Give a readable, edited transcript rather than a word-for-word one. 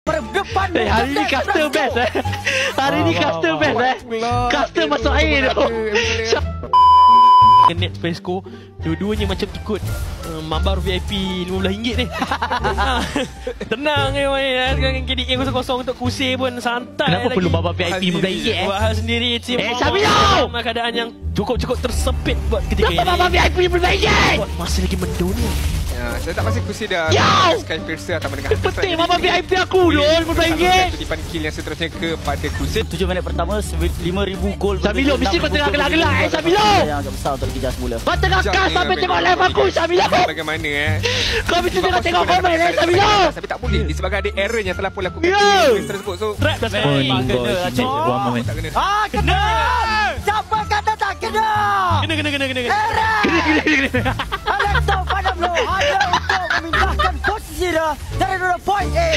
Depan hari ni caster best Hari ni caster best Caster masuk air tu. Net Pesco dua-duanya macam ikut Mabar VIP RM15 ni. Tenang je main. Sekarang KDA 0-0 untuk kusir pun santai. Kenapa lagi. perlu Mabar VIP RM15 Buat hal sendiri. Sabilo! Keadaan yang cukup tersepit buat ketika ini. Kenapa Mabar VIP RM15? Masih lagi mendunia. Ya, saya tak pasti kursi dah Sky Piercer atau dengan Penting Mabar VIP aku dulu RM15. Titipan kill yang seterusnya kepada kursi. 7 minit pertama 5,000 gol. Sabilo mesti kau tengah gelak-gelak Sabilo. Yang agak besar untuk dikejar semula. Kau tengah kas sampai tengok live aku Sabilo. Bagaimana Kau mesti tengah tengok komen Sabilo. Tapi tak boleh disebabkan ada error yang telah pun lakukan tersebut. So Trap dah Kena! Siapa kata tak kena? Kena. Alex Taufan Ablo hanya untuk memindahkan posisi dia dari point A.